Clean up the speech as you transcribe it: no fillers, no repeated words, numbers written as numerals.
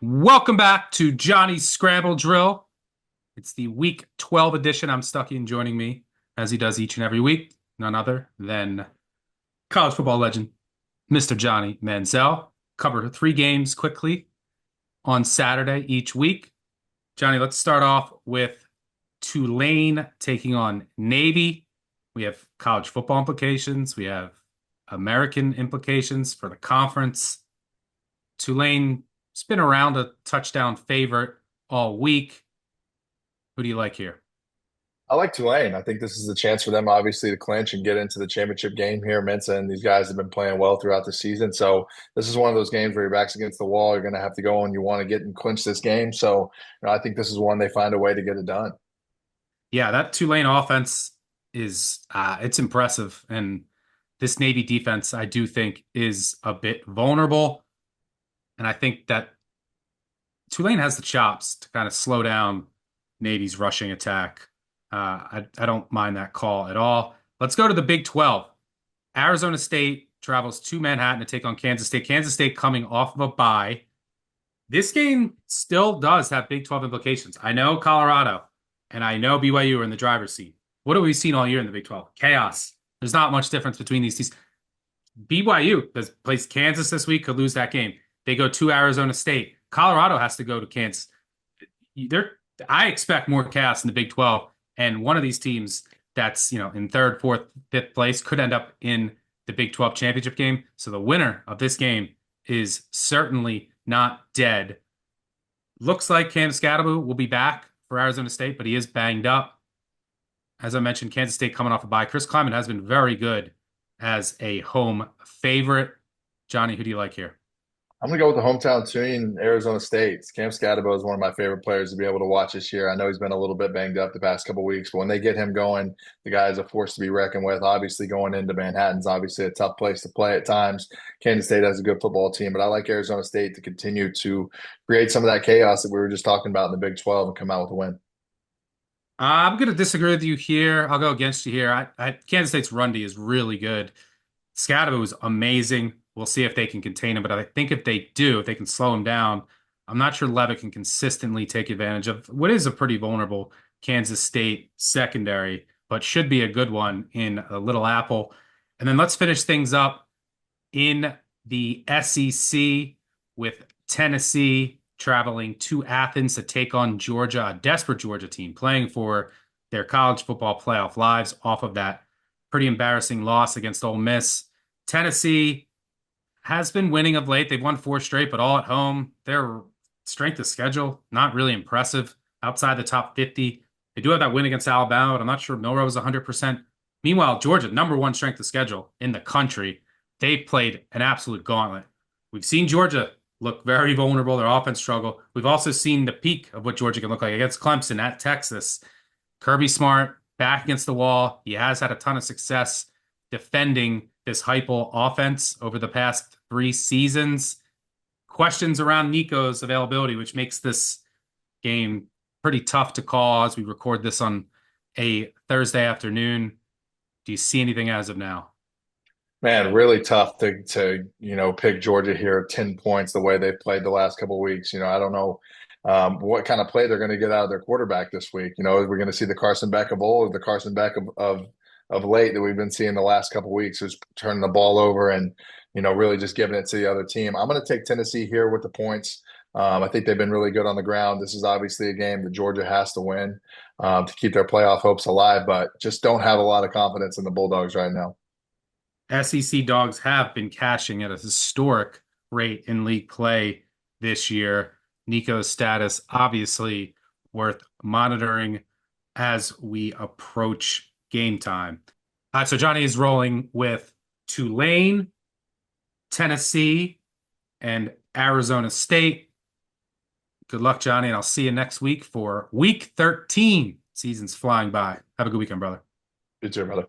Welcome back to Johnny's Scramble Drill. It's the week 12 edition. I'm Stucky, and joining me, as he does each and every week, none other than college football legend, Mr. Johnny Manziel. Cover 3 games quickly on Saturday each week. Johnny, let's start off with Tulane taking on Navy. We have college football implications. We have American implications for the conference. Tulane has been around a touchdown favorite all week. Who do you like here? I like Tulane. I think this is a chance for them, obviously, to clinch and get into the championship game here. Mensa and these guys have been playing well throughout the season. So this is one of those games where your back's against the wall. You're going to have to go and you want to get and clinch this game. So I think this is one they find a way to get it done. Yeah, that Tulane offense is it's impressive, and this Navy defense I do think is a bit vulnerable, and I think that Tulane has the chops to kind of slow down Navy's rushing attack. I don't mind that call at all. Let's go to the Big 12. Arizona State travels to Manhattan to take on Kansas State. Kansas State coming off of a bye. This game still does have Big 12 implications. I know Colorado and I know BYU are in the driver's seat. What have we seen all year in the Big 12? Chaos. There's not much difference between these teams. BYU plays Kansas this week, could lose that game. They go to Arizona State. Colorado has to go to Kansas. I expect more chaos in the Big 12, and one of these teams that's in third, fourth, fifth place could end up in the Big 12 championship game. So the winner of this game is certainly not dead. Looks like Cam Scadaboo will be back for Arizona State, but he is banged up. As I mentioned, Kansas State coming off a bye. Chris Kleiman has been very good as a home favorite. Johnny, who do you like here? I'm going to go with the hometown team, Arizona State. Cam Scadabo is one of my favorite players to be able to watch this year. I know he's been a little bit banged up the past couple of weeks, but when they get him going, the guy is a force to be reckoned with. Obviously, going into Manhattan's obviously a tough place to play at times. Kansas State has a good football team, but I like Arizona State to continue to create some of that chaos that we were just talking about in the Big 12 and come out with a win. I'm going to disagree with you here. I'll go against you here. Kansas State's run D is really good. Scadaboo is amazing. We'll see if they can contain him, but I think if they do, if they can slow him down, I'm not sure Levitt can consistently take advantage of what is a pretty vulnerable Kansas State secondary, but should be a good one in a Little Apple. And then let's finish things up in the SEC with Tennessee traveling to Athens to take on Georgia, a desperate Georgia team playing for their college football playoff lives off of that pretty embarrassing loss against Ole Miss. Tennessee has been winning of late. They've won 4 straight, but all at home. Their strength of schedule, not really impressive outside the top 50. They do have that win against Alabama, but I'm not sure Milroe was 100%. Meanwhile, Georgia, number one strength of schedule in the country. They've played an absolute gauntlet. We've seen Georgia look very vulnerable, their offense struggle. We've also seen the peak of what Georgia can look like against Clemson at Texas. Kirby Smart back against the wall. He has had a ton of success defending this Heupel offense over the past 3 seasons. Questions around Nico's availability, which makes this game pretty tough to call as we record this on a Thursday afternoon. Do you see anything as of now? Man, really tough to pick Georgia here 10 points the way they've played the last couple of weeks. I don't know what kind of play they're going to get out of their quarterback this week. We're going to see the Carson Beck of old or the Carson Beck of late that we've been seeing the last couple of weeks, who's turning the ball over and really just giving it to the other team. I'm going to take Tennessee here with the points. I think they've been really good on the ground. This is obviously a game that Georgia has to win to keep their playoff hopes alive, but just don't have a lot of confidence in the Bulldogs right now. SEC dogs have been cashing at a historic rate in league play this year. Nico's status obviously worth monitoring as we approach game time. So Johnny is rolling with Tulane, Tennessee, and Arizona State. Good luck, Johnny, and I'll see you next week for week 13. Season's flying by. Have a good weekend, brother. Good job, brother.